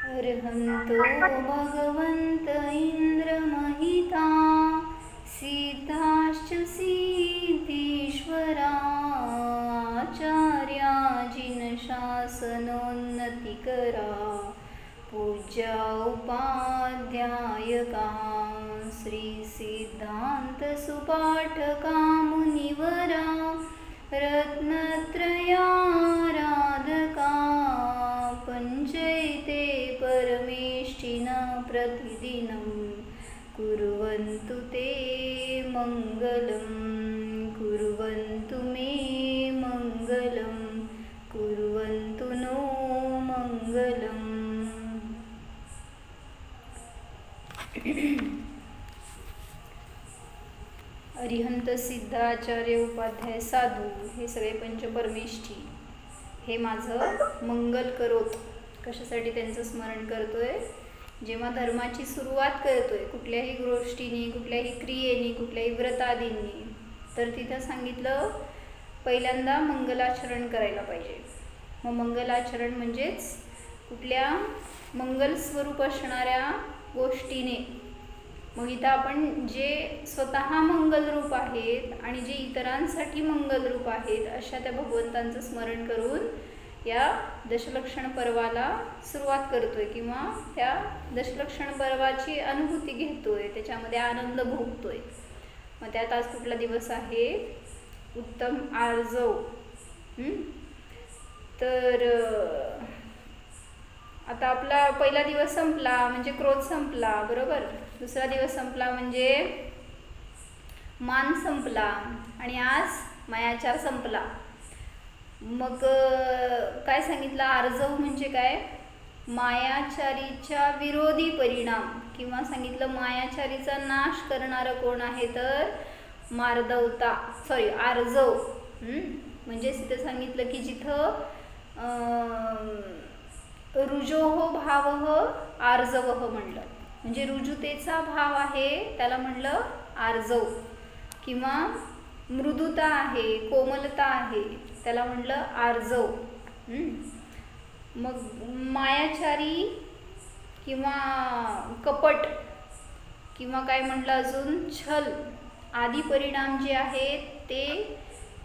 अर्हन्तो भगवन्त इन्द्रमहिता सिद्धाश्च सिद्धीश्वराचार्या जिनशासनोन्नतिकरा पूज्या उपाध्यायका श्रीसिद्धान्तसुपाठका मुनिवरा रत्नत्रयाराधका पञ्चैते परमेष्ठिना प्रतिदिनं कुर्वन्तु ते मङ्गलं कुर्वन्तु मे मङ्गलं कुर्वन्तु नो मङ्गलम्। अरिहंत सिद्धाचार्य उपाध्याय साधू हे सगळे पंचपरमेष्ठी हे माझं मंगल करोत. कशासाठी त्यांचं स्मरण करतोय? जेव्हा धर्माची सुरुवात करतोय कुठल्याही गोष्टीने, कुठल्याही क्रियेने, कुठल्याही व्रतादींनी, तर तिथं सांगितलं पहिल्यांदा मंगलाचरण करायला पाहिजे. मग मंगलाचरण म्हणजेच कुठल्या मंगल स्वरूप असणाऱ्या गोष्टीने. मग इथं आपण जे स्वतः मंगलरूप आहेत आणि जे इतरांसाठी मंगलरूप आहेत अशा त्या भगवंतांचं स्मरण करून या दशलक्षण पर्वाला सुरुवात करतोय किंवा त्या दशलक्षण पर्वाची अनुभूती घेतोय, त्याच्यामध्ये आनंद भोगतोय. मग त्यात आज कुठला दिवस आहे? उत्तम आर्जव. तर आता आपला पहिला दिवस संपला म्हणजे क्रोध संपला, बरोबर. दुसरा दिवस संपला म्हणजे मान संपला आणि आज मायाचार संपला. मग काय सांगितलं? आर्जव म्हणजे काय? मायाचारीच्या विरोधी परिणाम किंवा सांगितलं मायाचारीचा नाश करणारं कोण आहे तर मार्दवता, आर्जव. म्हणजे तिथे सांगितलं की जिथं रुजोह भावह आर्जवह म्हणलं, म्हणजे रुजुतेचा भाव आहे त्याला म्हणलं आर्जव, किंवा मृदुता आहे, कोमलता आहे त्याला म्हणलं आर्जव. मग मायाचारी किंवा कपट किंवा काय म्हणलं अजून छल आदी परिणाम जे आहेत ते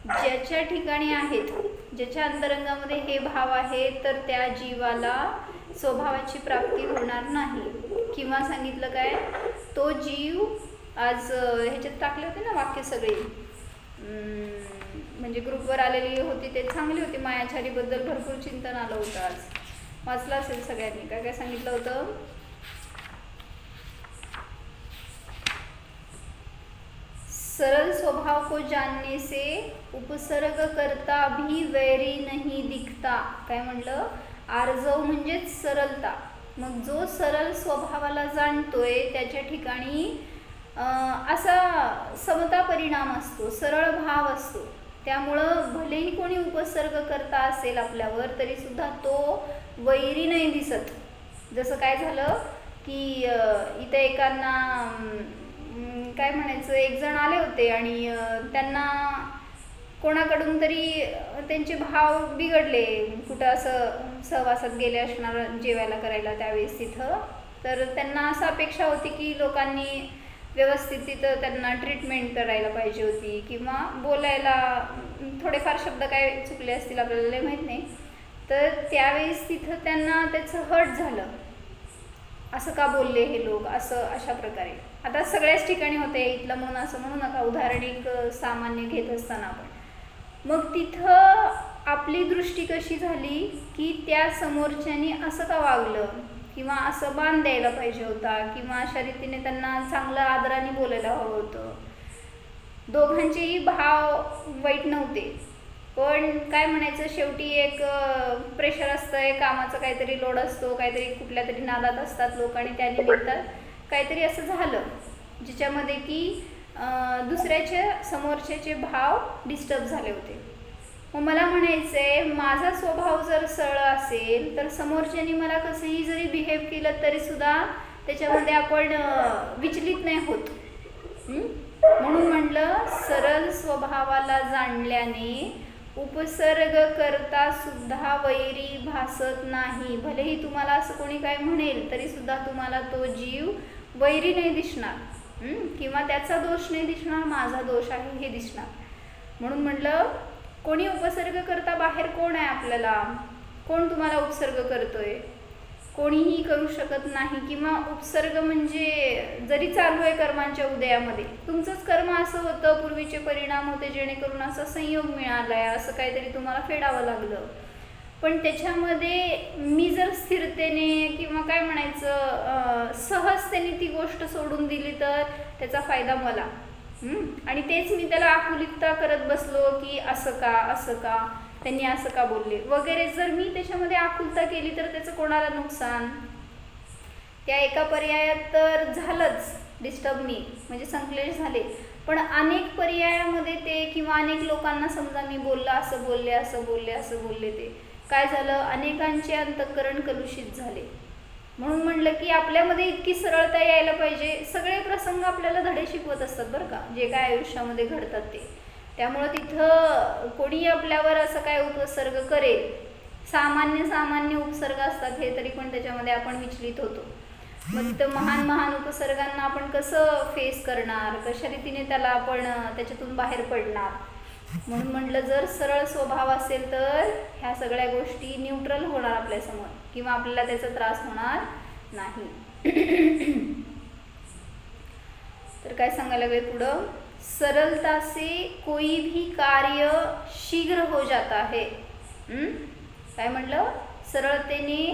ज्याच्या ठिकाणी आहेत, ज्याच्या अंतरंगामध्ये हे भाव आहेत तर त्या जीवाला स्वभावाची प्राप्ती होणार नाही. किंवा सांगितलं काय? तो जीव आज ह्याच्यात टाकले होते ना वाक्य सगळे, म्हणजे ग्रुपवर आलेली होती ते चांगली होती. मायाचारीबद्दल भरपूर चिंतन आलं होतं, आज वाचलं असेल सगळ्यांनी. काय काय सांगितलं होतं? सरल स्वभाव को जानने से उपसर्ग करता भी वैरी नहीं दिखता. काय म्हणलं? आर्जव म्हणजेच सरलता. मग जो सरळ स्वभावाला जाणतोय त्याच्या ठिकाणी असा समता परिणाम असतो, सरळ भाव असतो. त्यामुळं भलेही कोणी उपसर्ग करता असेल आपल्यावर तरी सुद्धा तो वैरी नाही दिसत. जसं काय झालं की इथे एकांना काय म्हणायचं, एक जण आले होते आणि त्यांना कोणाकडून तरी त्यांचे भाव बिघडले, कुठं असं सहवासात गेले असणार जेवायला करायला त्यावेळेस तिथं. तर त्यांना असं अपेक्षा होती की लोकांनी व्यवस्थित तिथं त्यांना ट्रीटमेंट करायला पाहिजे होती किंवा बोलायला थोडेफार शब्द काय चुकले असतील आपल्याला माहीत नाही. तर त्यावेळेस तिथं त्यांना त्याचं हर्ट झालं, असं का बोलले हे लोक, असं अशा प्रकारे. आता सगळ्याच ठिकाणी होते, इथलं म्हणून असं म्हणू नका, उदाहरण एक सामान्य घेत असताना आपण. मग तिथं आपली दृष्टी कशी झाली की त्या समोरच्यानी असं का वागलं किंवा असं मान द्यायला पाहिजे होता किंवा अशा रीतीने त्यांना चांगलं आदराने बोलायला हवं होतं. दोघांचेही भाव वाईट नव्हते, पण काय म्हणायचं, शेवटी एक प्रेशर असतं, कामाचं काहीतरी लोड असतो, काहीतरी कुठल्या तरी नादात असतात लोक आणि त्यानिमित्त काहीतरी असं झालं ज्याच्यामध्ये की दुसऱ्याच्या समोरच्याचे भाव डिस्टर्ब झाले होते. मग मला म्हणायचं आहे, माझा स्वभाव जर सरळ असेल तर समोरच्याने मला कसंही जरी बिहेव केलं तरीसुद्धा त्याच्यामध्ये आपण विचलित नाही होत. म्हणून म्हटलं सरळ स्वभावाला जाणल्याने उपसर्ग करता सुद्धा वैरी भासत नाही. भलेही तुम्हाला असं कोणी काय म्हणेल तरी सुद्धा तुम्हाला तो जीव वैरी नाही दिसणार, किंवा त्याचा दोष नाही दिसणार, माझा दोष आहे हे दिसणार. म्हणून म्हटलं कोणी उपसर्ग करता बाहेर कोण आहे आपल्याला, कोण तुम्हाला उपसर्ग करतोय, कोणीही करू शकत नाही. किंवा उपसर्ग म्हणजे जरी चालू आहे कर्मांच्या उदयामध्ये, तुमचंच कर्म असं होतं, पूर्वीचे परिणाम होते जेणेकरून असा संयोग मिळालाय, असं काहीतरी तुम्हाला फेडावं लागलं, पण त्याच्यामध्ये मी जर स्थिरतेने किंवा काय म्हणायचं सहजतेने ती गोष्ट सोडून दिली तर त्याचा फायदा मला, आणि तेच मी त्याला आकुलिकता करत बसलो की असं का त्यांनी असं का बोलले वगैरे, जर मी त्याच्यामध्ये आकुलता केली तर त्याचं कोणाला नुकसान. त्या एका पर्यायात तर झालंच डिस्टर्ब मी, म्हणजे संक्लेश झाले, पण अनेक पर्यायामध्ये ते किंवा अनेक लोकांना समजा मी बोलला असं बोलले ते काय झालं, अनेकांचे अंतःकरण कलुषित झाले. म्हणून म्हटलं की आपल्यामध्ये इतकी सरळता यायला पाहिजे. सगळे प्रसंग आपल्याला धडे शिकवत असतात बरं का, जे काय आयुष्यामध्ये घडतात ते. त्यामुळं तिथं कोणी आपल्यावर असं काय उपसर्ग करेल, सामान्य उपसर्ग असतात हे, तरी पण त्याच्यामध्ये आपण विचलित होतो. मग तिथं महान उपसर्गांना आपण कसं फेस करणार, कशा रीतीने त्याला आपण त्याच्यातून बाहेर पडणार. म्हणून म्हटलं जर सरळ स्वभाव असेल तर ह्या सगळ्या गोष्टी न्यूट्रल होणार आपल्यासमोर, किंवा आपल्याला त्याचा त्रास होणार नाही. तर काय सांगायला लागले पुढं, सरलता से कोई भी कार्य शीघ्र हो जाता है. काय म्हटलं, सरळतेने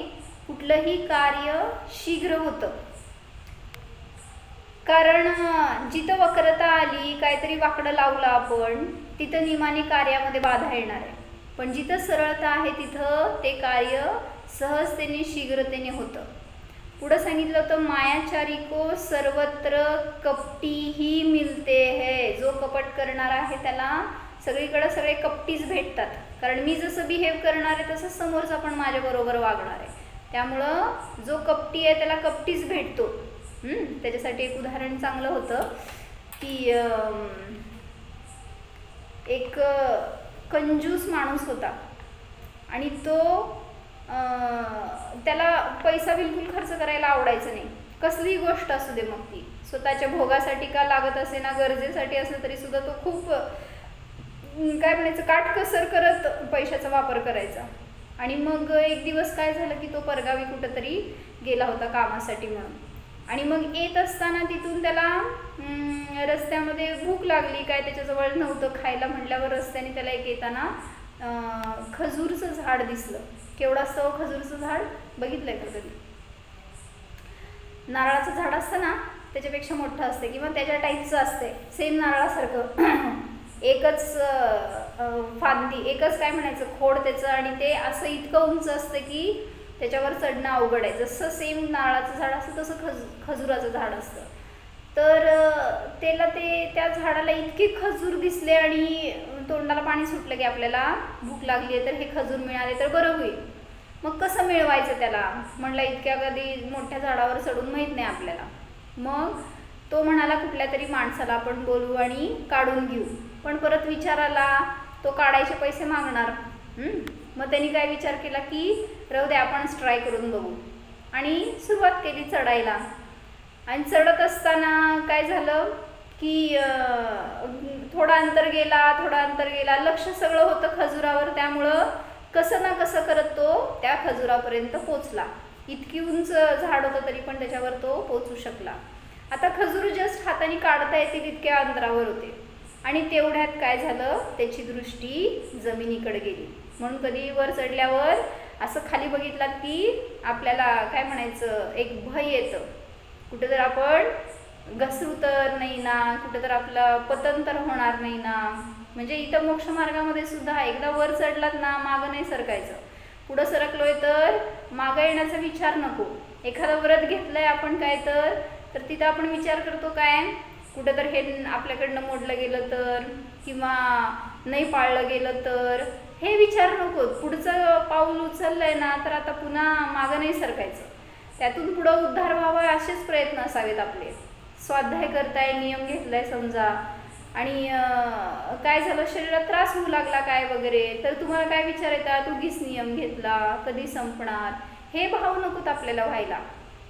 कुठलंही कार्य शीघ्र होतं. कारण जिथं वक्रता आली, काहीतरी वाकडं लावलं आपण, तिथं नियमाने कार्यामध्ये बाधा येणार आहे. पण जिथं सरळता आहे तिथं ते कार्य सहजतेने शीघ्रतेने होतं. पुढं सांगितलं होतं, मायाचारी को सर्वत्र कपटी ही मिलते है. जो कपट करणार आहे त्याला सगळीकडे सगळे कपटीच भेटतात, कारण मी जसं बिहेव करणार आहे तसंच समोरचा पण माझ्याबरोबर वागणार आहे. त्यामुळं जो कपटी आहे त्याला कपटीच भेटतो. त्याच्यासाठी एक उदाहरण चांगलं होतं की एक कंजूस माणूस होता आणि तो त्याला पैसा बिलकुल खर्च करायला आवडायचं नाही, कसलीही गोष्ट असू दे, मग ती स्वतःच्या भोगासाठी का लागत असे ना, गरजेसाठी असलं तरी सुद्धा तो खूप काय म्हणायचं काटकसर करत पैशाचा वापर करायचा. आणि मग एक दिवस काय झालं की तो परगावी कुठंतरी गेला होता कामासाठी म्हणून, आणि मग येत असताना तिथून त्याला रस्त्यामध्ये भूक लागली, काय त्याच्याजवळ नव्हतं खायला. म्हटल्यावर रस्त्याने त्याला एक येताना खजूरचं झाड दिसलं. केवढं असतं खजूरचं झाड, बघितलंय का कधी? नारळाचं झाड असतं ना त्याच्यापेक्षा मोठं असते, किंवा त्याच्या टाईपचं असते, सेम नारळासारखं, एकच फांदी, एकच काय म्हणायचं खोड त्याचं, आणि ते असं इतकं उंच असतं की त्याच्यावर चढणं अवघड आहे. जसं सेम नारळाचं झाड असतं तसं खजुराचं झाड असतं. तर त्याला त्या झाडाला इतके खजूर दिसले आणि तोंडाला पाणी सुटलं की आपल्याला भूक लागली आहे तर हे खजूर मिळाले तर बरं होईल. मग कसं मिळवायचं त्याला, म्हणलं इतक्या कधी मोठ्या झाडावर चढून माहीत नाही आपल्याला. मग तो म्हणाला कुठल्या तरी माणसाला आपण बोलू आणि काढून घेऊ. पण परत विचार आला तो काढायचे पैसे मागणार. मग त्यांनी काय विचार केला की राहू दे आपण ट्राय करून बघू, आणि सुरुवात केली चढायला. आणि चढत असताना काय झालं की थोडं अंतर गेला, लक्ष सगळं होतं खजुरावर, त्यामुळं कसं ना कसं करत तो त्या खजुरापर्यंत पोचला. इतकी उंच झाड होतं तरी पण त्याच्यावर तो पोचू शकला. आता खजूर जस्ट हाताने काढता येतील इतक्या अंतरावर होते, आणि तेवढ्यात काय झालं त्याची दृष्टी जमिनीकडे गेली. म्हणून कधी वर चढल्यावर असं खाली बघितलात की आपल्याला काय म्हणायचं एक भय येतं, कुठं तर आपण घसरू तर नाही ना, कुठं तर आपलं पतन तर होणार नाही ना. म्हणजे इथं मोक्ष मार्गामध्ये सुद्धा एकदा वर चढलात ना मागं नाही सरकायचं. पुढं सरकलोय तर मागं येण्याचा विचार नको. एखादं व्रत घेतलंय आपण काय तर तिथं आपण विचार करतो काय, कुठं तर हे आपल्याकडनं मोडलं गेलं तर, किंवा नाही पाळलं गेलं तर, हे विचार नको. पुढचं पाऊल उचललंय ना तर आता पुन्हा मागं नाही सरकायचं. त्यातून पुढं उद्धार व्हावा असेच प्रयत्न असावेत आपले. स्वाध्याय करताय, नियम घेतलाय समजा, आणि काय झालं, शरीरात त्रास होऊ लागला काय वगैरे, तर तुम्हाला काय विचार येतात, उगीच नियम घेतला, कधी संपणार, हे भाव नकोत आपल्याला व्हायला.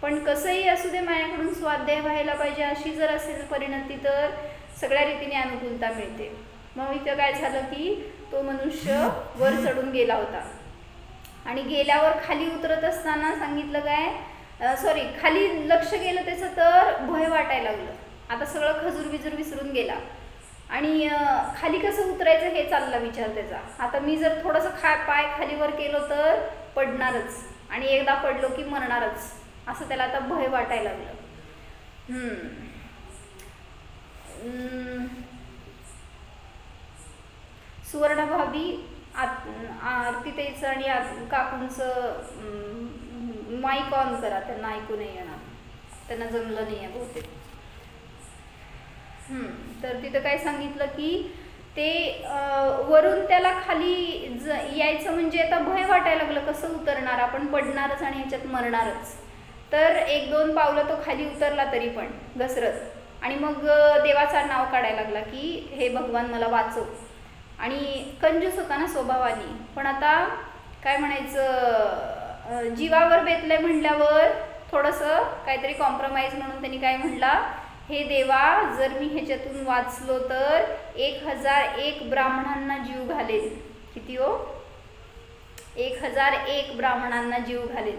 पण कसंही असू दे, माझ्याकडून स्वाध्याय व्हायला पाहिजे अशी जर असेल परिणती तर सगळ्या रीतीने अनुकूलता मिळते. मग इथं काय झालं की तो मनुष्य वर चढून गेला होता आणि गेल्यावर खाली उतरत असताना सांगितलं काय, खाली लक्ष गेलं त्याचं तर भय वाटायला लागलं. आता सगळं खजूर बिजूर विसरून गेला आणि खाली कसं उतरायचं हे चालला विचार त्याचा. आता मी जर थोडंसं पाय खालीवर केलं तर पडणारच आणि एकदा पडलो की मरणारच, असं त्याला आता भय वाटायला लागलं. सुवर्णभावी आरतीताईचं आणि काकूंचं माईक ऑन करा, त्यांना ऐकू नाही येणार, त्यांना जमलं नाही आहे बहुतेक. तर तिथं काय सांगितलं की ते वरून त्याला खाली यायचं म्हणजे आता भय वाटायला लागलं, कसं उतरणार, आपण पडणारच आणि ह्याच्यात मरणारच. तर 1-2 पावलं तो खाली उतरला तरी पण घसरत, आणि मग देवाचं नाव काढायला लागला की हे भगवान मला वाचव. आणि कंजूस होता ना स्वभावाने, पण आता काय म्हणायचं, जीवावर बेतलंय म्हणल्यावर थोडंसं काहीतरी कॉम्प्रोमाइज म्हणून त्यांनी काय म्हणला, हे देवा जर मी ह्याच्यातून वाचलो तर 1001 ब्राह्मणांना जीव घालेल. किती हो, 1001 ब्राह्मणांना जीव घालेल.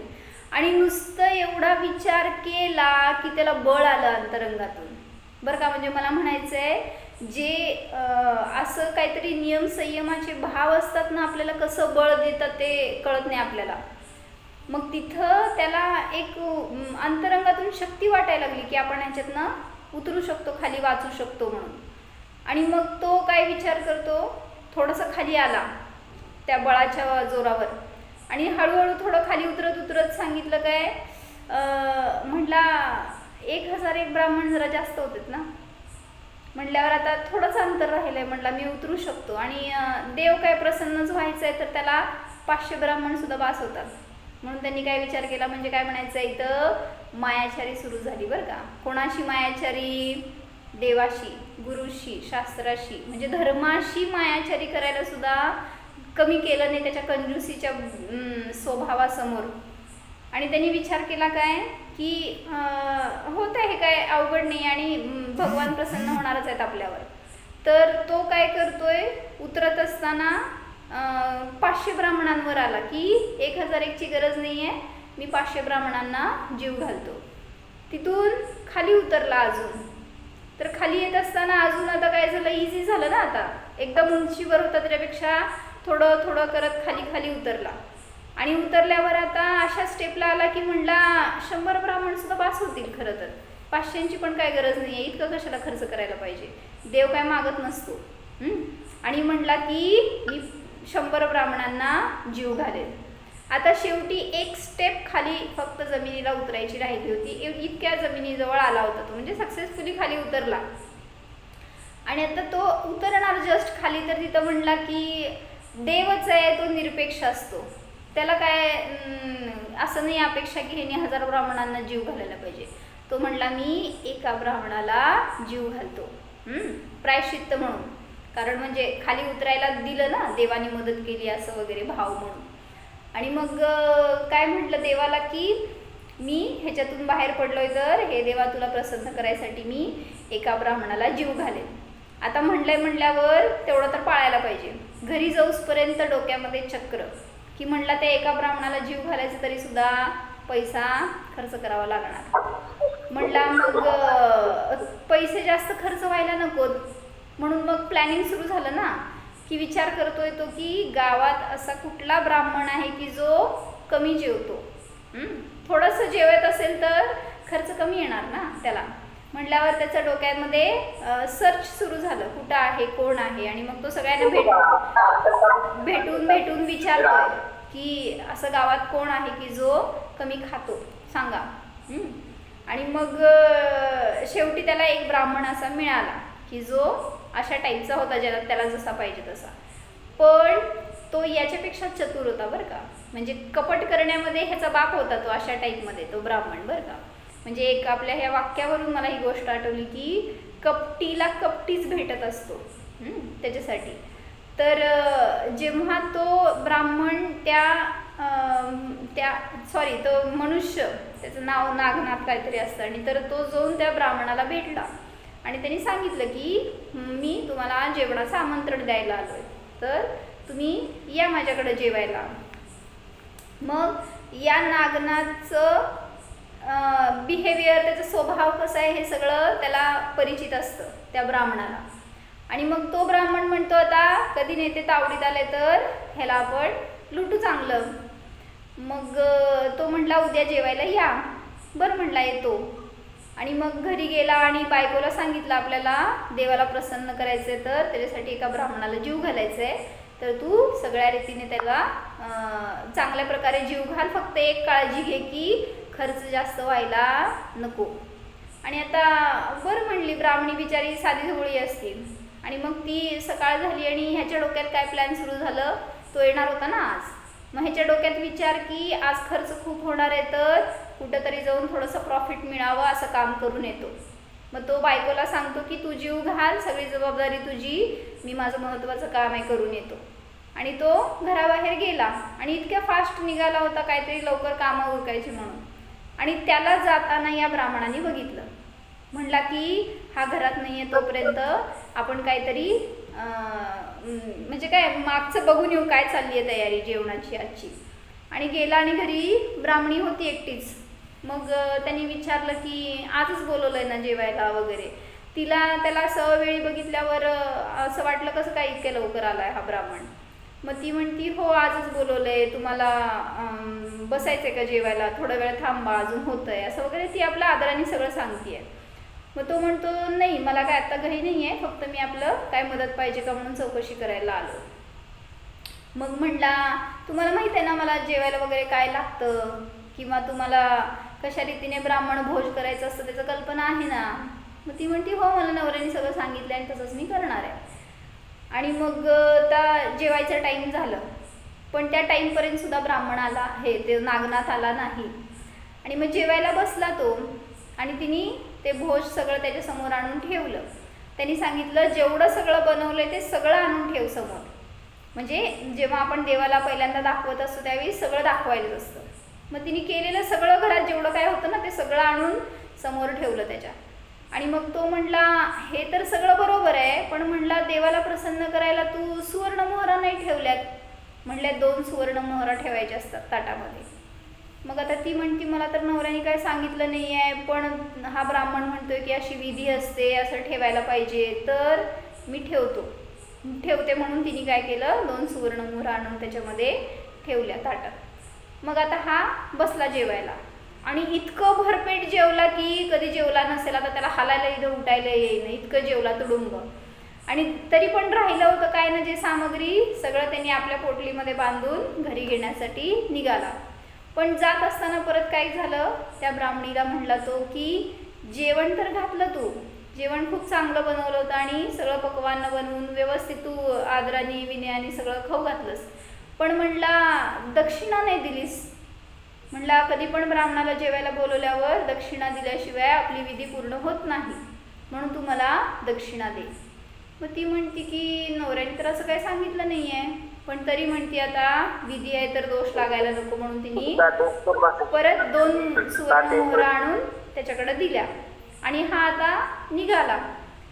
आणि नुसतं एवढा विचार केला की त्याला बळ आलं अंतरंगातून, बरं का. म्हणजे मला म्हणायचं आहे, जे असं काहीतरी नियम संयमाचे भाव असतात ना, आपल्याला कसं बळ देतात ते कळत नाही आपल्याला. मग तिथं त्याला एक अंतरंगातून शक्ती वाटायला लागली की आपण ह्याच्यातनं उतरू शकतो, खाली वाचू शकतो म्हणून. आणि मग तो काय विचार करतो, थोडंसं खाली आला त्या बळाच्या जोरावर आणि हळूहळू थोडं खाली उतरत उतरत सांगितलं काय, म्हटला 1001 ब्राह्मण जरा जास्त होतेत ना, म्हटल्यावर आता थोडंसं अंतर राहिलं आहे, म्हटला मी उतरू शकतो. आणि देव काय प्रसन्नच व्हायचं आहे, तर त्याला 500 ब्राह्मणसुद्धा बास होतात. म्हणून त्यांनी काय विचार केला, म्हणजे काय म्हणायचं, इथं मायाचारी सुरू झाली बरं का. कोणाशी मायाचारी, देवाशी, गुरुशी, शास्त्राशी, म्हणजे धर्माशी मायाचारी करायला सुद्धा कमी केलं नाही त्याच्या कंजूसीच्या स्वभावासमोर. आणि त्यांनी विचार केला काय की होत आहे काय अवघड नाही आणि भगवान प्रसन्न होणारच आहेत आपल्यावर. तर तो काय करतोय, उतरत असताना 500 ब्राह्मणांवर आला की 1001ची गरज नाही आहे, मी 500 ब्राह्मणांना जीव घालतो. तिथून खाली उतरला अजून, तर खाली येत असताना अजून आता काय झालं, इझी झालं ना, आता एकदम उंचीवर होता त्याच्यापेक्षा थोडं थोडं करत खाली खाली उतरला. आणि उतरल्यावर आता अशा स्टेपला आला की म्हणला 100 ब्राह्मण सुद्धा बास होतील, खरं तर 500ची पण काय गरज नाही आहे, इतकं कशाला खर्च करायला पाहिजे, देव काय मागत नसतो. आणि म्हणला की मी 100 ब्राह्मणांना जीव घालेल. आता शेवटी एक स्टेप खाली फक्त जमिनीला उतरायची राहिली होती, इतक्या जमिनीजवळ आला होता तो, म्हणजे सक्सेसफुली खाली उतरला. आणि आता तो उतरणार जस्ट खाली, तर तिथं म्हणला की देवच आहे, तो निरपेक्ष असतो, त्याला काय असं नाही अपेक्षा की ह्याने 1000 ब्राह्मणांना जीव घालायला पाहिजे. तो म्हणला मी एका ब्राह्मणाला जीव घालतो, प्रायश्चित्त म्हणून, कारण म्हणजे खाली उतरायला दिलं ना, देवाने मदत केली असं वगैरे भाव म्हणून. आणि मग काय म्हटलं देवाला की मी ह्याच्यातून बाहेर पडलोय, तर हे देवा तुला प्रसन्न करायसाठी मी एका ब्राह्मणाला जीव घालेन. आता म्हणल्यावर तेवढं तर पाळायला पाहिजे. घरी जाऊसपर्यंत डोक्यामध्ये चक्र की म्हणला त्या एका ब्राह्मणाला जीव घालायचं तरी सुद्धा पैसा खर्च करावा लागणार. म्हणला मग पैसे जास्त खर्च व्हायला नकोत, म्हणून मग प्लॅनिंग सुरू झालं ना, की विचार करतोय तो की गावात असा कुठला ब्राह्मण आहे की जो कमी जेवतो, थोडंसं जेवत असेल तर खर्च कमी येणार ना त्याला. म्हटल्यावर त्याच्या डोक्यामध्ये सर्च सुरू झालं, कुठं आहे, कोण आहे. आणि मग तो सगळ्यांना भेटून विचारतोय की असं गावात कोण आहे की जो कमी खातो, सांगा. आणि मग शेवटी त्याला एक ब्राह्मण असा मिळाला की जो अशा टाईपचा होता, ज्याला त्याला जसा पाहिजे तसा, पण तो याच्यापेक्षा चतुर होता बरं का. म्हणजे कपट करण्यामध्ये ह्याचा बाप होता तो, अशा टाईपमध्ये तो ब्राह्मण बरं का. म्हणजे एक आपल्या ह्या वाक्यावरून मला ही गोष्ट आठवली की कपटीला कपटीच भेटत असतो त्याच्यासाठी. तर जेव्हा तो ब्राह्मण तो मनुष्य, त्याचं नाव नागनाथ काहीतरी असतं, आणि तर तो जाऊन त्या ब्राह्मणाला भेटला आणि त्यांनी सांगितलं की मी तुम्हाला जेवणाचं आमंत्रण द्यायला आलोय, तर तुम्ही या माझ्याकडे जेवायला. मग या नागनाथचं बिहेवियर, त्याचा स्वभाव कसा आहे हे सगळं त्याला परिचित असतं त्या ब्राह्मणाला. आणि मग तो ब्राह्मण म्हणतो आता कधी नेते तावडीत आले तर ह्याला आपण लुटू चांगलं. मग तो म्हटला उद्या जेवायला या. बरं म्हटला येतो. आणि मग घरी गेला आणि बायकोला सांगितलं आपल्याला देवाला प्रसन्न करायचंय, तर त्याच्यासाठी एका ब्राह्मणाला जीव घालायचंय, तर तू सगळ्या रीतीने त्याला चांगल्या प्रकारे जीव घाल, फक्त एक काळजी घे की खर्च जास्त व्हायला नको. आणि आता बरं म्हणली ब्राह्मणी, बिचारी साधी ढोळी असती. आणि मग ती सकाळ झाली आणि ह्याच्या डोक्यात काय प्लॅन सुरू झालं, तो येणार होता ना आज. मग ह्याच्या डोक्यात विचार की आज खर्च खूप होणार आहे, तर कुठंतरी जाऊन थोडंसं प्रॉफिट मिळावं असं काम करून येतो. मग तो बायकोला सांगतो की तू जीव घाल, सगळी जबाबदारी तुझी, मी माझं महत्त्वाचं काम आहे करून येतो. आणि तो घराबाहेर गेला आणि इतक्या फास्ट निघाला होता काहीतरी लवकर कामं उरकायची म्हणून. आणि त्याला जाताना या ब्राह्मणाने बघितलं. म्हणला की हा घरात नाही आहे, तोपर्यंत आपण काहीतरी म्हणजे काय मागचं बघून येऊ, काय चालली आहे तयारी जेवणाची आजची. आणि गेला आणि घरी ब्राह्मणी होती एकटीच. मग त्यांनी विचारलं की आजच बोलवलंय ना जेवायला वगैरे. त्याला सवेळी बघितल्यावर असं वाटलं कसं काय इतक्या लवकर आलाय हा ब्राह्मण. मग ती म्हणती हो आजच बोलवलंय, तुम्हाला बसायचंय का जेवायला, थोडा वेळ थांबा अजून होतंय असं वगैरे ती आपल्या आदराने सगळं सांगतेय. मग तो म्हणतो नाही मला काय आत्ता घरी नाही आहे, फक्त मी आपलं काय मदत पाहिजे का म्हणून चौकशी करायला आलो. मग म्हणला तुम्हाला माहित आहे ना मला जेवायला वगैरे काय लागतं, किंवा तुम्हाला कशा रीतीने ब्राह्मण भोज करायचं असतं त्याचं कल्पना आहे ना. मग ती म्हणती हो मला नवऱ्याने सगळं सांगितलं आणि तसंच मी करणार आहे. आणि मग त्या जेवायचं टाईम झालं, पण त्या टाईमपर्यंत सुद्धा ब्राह्मण आला ते नागनाथ आला नाही. आणि मग जेवायला बसला तो, आणि तिने ते भोज सगळं त्याच्यासमोर आणून ठेवलं. त्यांनी सांगितलं जेवढं सगळं बनवलंय ते सगळं आणून ठेव समोर. म्हणजे जेव्हा आपण देवाला पहिल्यांदा दाखवत असतो त्यावेळी सगळं दाखवायचं असतं. मग तिने केलेलं सगळं घरात जेवढं काय होतं ना ते सगळं आणून समोर ठेवलं त्याच्या. आणि मग तो म्हटला हे तर सगळं बरोबर आहे, पण म्हणला देवाला प्रसन्न करायला तू सुवर्णमोहरा नाही ठेवल्यात. म्हणल्या 2 सुवर्णमोहरा ठेवायच्या असतात ताटामध्ये. मग आता ती म्हणती मला तर नवऱ्याने काय सांगितलं नाही आहे, पण हा ब्राह्मण म्हणतोय की अशी विधी असते, असं ठेवायला पाहिजे, तर मी ठेवते म्हणून तिने काय केलं 2 सुवर्णमोहरा आणून त्याच्यामध्ये ठेवल्या ताटात. मग आता हा बसला जेवायला आणि इतकं भरपेट जेवला की कधी जेवला नसेल. आता त्याला हालायला इथं उठायला येईना, इतकं जेवला तुडुंब. आणि तरी पण राहिलं होतं काय ना जे सामग्री सगळं त्यांनी आपल्या पोटलीमध्ये बांधून घरी घेण्यासाठी निघाला. पण जात असताना परत काय झालं, त्या ब्राह्मणीला म्हणला तो की जेवण तर घातलं तू, जेवण खूप चांगलं बनवलं होतं आणि सगळं पक्वान्न बनवून व्यवस्थित तू आदराने विनयाने सगळं खाऊ घातलंस, पण म्हणला दक्षिणा नाही दिलीस. म्हणला कधी पण ब्राह्मणाला जेवायला बोलवल्यावर दक्षिणा दिल्याशिवाय आपली विधी पूर्ण होत नाही, म्हणून तू मला दक्षिणा दे. मग ती म्हणती की नवऱ्याने तर असं काही सांगितलं नाही आहे, पण तरी म्हणती आता विधी आहे तर दोष लागायला नको, म्हणून तिने परत 2 सुवर्णमोहरा आणून त्याच्याकडे दिल्या. आणि हा आता निघाला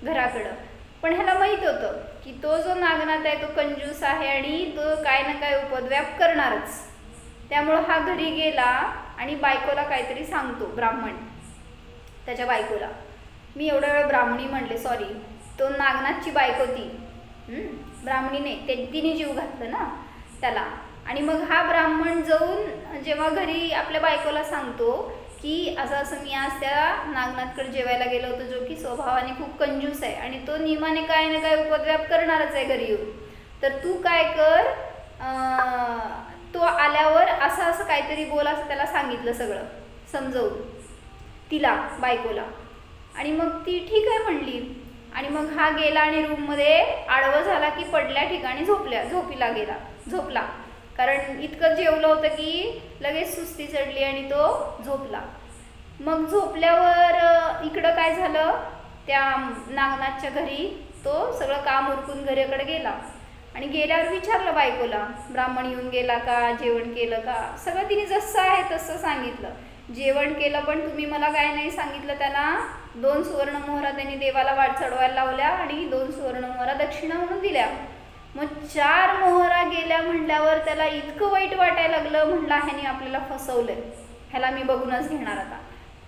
घराकडं. पण ह्याला माहीत होतं की तो जो नागनाथ आहे तो कंजूस आहे आणि तो काय ना काय उपद्व्याप करणारच. त्यामुळं हा घरी गेला आणि बायकोला काहीतरी सांगतो ब्राह्मण, त्याच्या बायकोला. मी एवढ्या वेळ ब्राह्मणी म्हणले, सॉरी, तो नागनाथची बायको ती ब्राह्मणी नाही, तिने जीव घातलं ना त्याला. आणि मग हा ब्राह्मण जाऊन जेव्हा घरी आपल्या बायकोला सांगतो की असं असं मी आज त्या नागनाथकडे जेवायला गेलो होतो, जो की स्वभावाने खूप कंजूस आहे आणि तो नियमाने काय ना काय उपद्व्याप करणारच आहे घरी येऊन, तर तू काय कर, तो आल्यावर असं असं काहीतरी बोल, असं त्याला सांगितलं सगळं समजवून तिला बायकोला. आणि मग ती ठीक आहे म्हणली. आणि मग हा गेला आणि रूममध्ये आडवं झाला की पडल्या ठिकाणी झोपला, कारण इतकं जेवलं होतं की लगेच सुस्ती चढली आणि तो झोपला. मग झोपल्यावर इकडं काय झालं त्या नागनाथच्या घरी तो सगळं काम उरकून घराकडे गेला आणि गेल्यावर विचारलं बायकोला, ब्राह्मण येऊन गेला का, जेवण केलं का. सगळं तिने जसं आहे तसं सांगितलं. जेवण केलं, पण तुम्ही मला काय नाही सांगितलं. त्यांना 2 सुवर्णमोहरा त्यांनी देवाला वाट चढवायला लावल्या आणि 2 सुवर्णमोहरा दक्षिणा म्हणून दिल्या. मग 4 मोहरा गेल्या म्हणल्यावर त्याला इतकं वाईट वाटायला लागलं. म्हणला ह्याने आपल्याला फसवलंय, ह्याला मी बघूनच घेणार. आता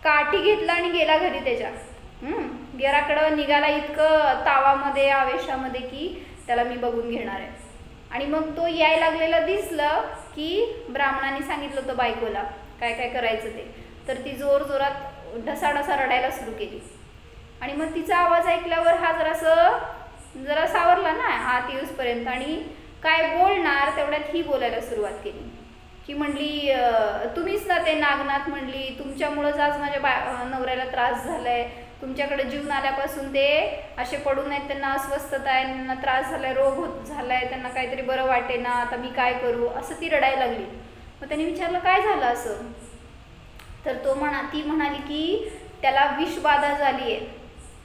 काठी घेतला आणि गेला घरी त्याच्या. घराकडं निघाला इतकं तावामध्ये आवेशामध्ये की त्याला मी बघून घेणार आहे. आणि मग तो यायला लागलेला दिसलं की ब्राह्मणाने सांगितलं होतं बायकोला काय काय करायचं ते. तर ती जोर जोरात ढसाढसा रडायला सुरू केली. आणि मग तिचा आवाज ऐकल्यावर हा जरा सावरला ना आत येऊसपर्यंत. आणि काय बोलणार तेवढ्यात ही बोलायला सुरुवात केली की म्हणली, तुम्हीच ना ते नागनाथ, म्हणली तुमच्यामुळंच आज माझ्या नवऱ्याला त्रास झालाय. तुमच्याकडे जीवन आल्यापासून ते असे पडून आहेत, त्यांना अस्वस्थता आहे, त्यांना त्रास झालाय, रोग झालाय, त्यांना काहीतरी बरं वाटे ना, आता मी काय करू, असं ती रडायला लागली. मग त्याने विचारलं काय झालं असं. तर ती म्हणाली की त्याला विषबाधा झाली आहे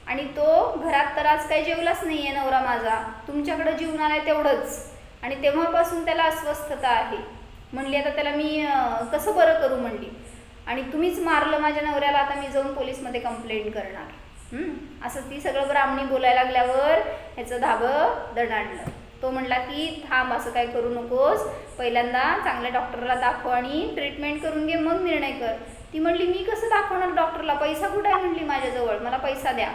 आणि तो घरात तर आज काही जेवलाच नाही आहे नवरा माझा, तुमच्याकडे जीवन आलाय तेवढंच, आणि तेव्हापासून त्याला अस्वस्थता आहे. म्हणली आता त्याला मी कसं बरं करू म्हणली, आणि तुम्हीच मारलं माझ्या नवऱ्याला, आता मी जाऊन पोलीसमध्ये कंप्लेंट करणार. असं ती सगळं ब्राह्मणी बोलायला लागल्यावर ह्याचं धाबं दणाणलं. तो म्हणला की थांब, असं काय करू नकोस, पहिल्यांदा चांगल्या डॉक्टरला दाखव आणि ट्रीटमेंट करून घे, मग निर्णय कर. ती म्हणली मी कसं दाखवणार डॉक्टरला, पैसा कुठे आहे म्हणली माझ्याजवळ, मला पैसा द्या.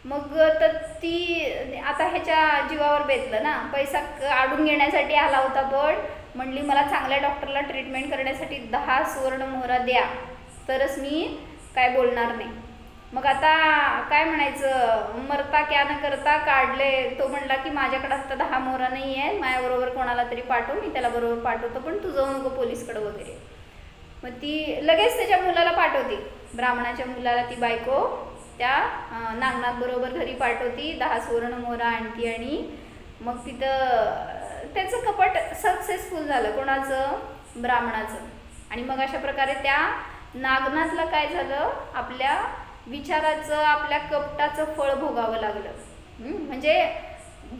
मग तर ती आता ह्याच्या जीवावर बेतलं ना, पैसा काढून घेण्यासाठी आला होता, पण म्हणली मला चांगल्या डॉक्टरला ट्रीटमेंट करण्यासाठी 10 सुवर्णमोहरा द्या, तरच मी काय बोलणार नाही. मग आता काय म्हणायचं, मरता क्या न करता काढले. तो म्हणला की माझ्याकडे आता 10 मोहरा नाही आहे, माझ्याबरोबर कोणाला तरी पाठव, मी त्याला बरोबर पाठवतो, पण तू जाऊ नको पोलीसकडे वगैरे. मग ती लगेच त्याच्या मुलाला पाठवते, ब्राह्मणाच्या मुलाला ती बायको त्या नागनाथ बरोबर घरी पाठवती, 10 सुवर्णमोहरा आणती. आणि मग तिथं त्याचं कपट सक्सेसफुल झालं, कोणाचं, ब्राह्मणाचं. आणि मग अशा प्रकारे त्या नागनाथला काय झालं, आपल्या विचाराचं, आपल्या कपटाचं फळ भोगावं लागलं. म्हणजे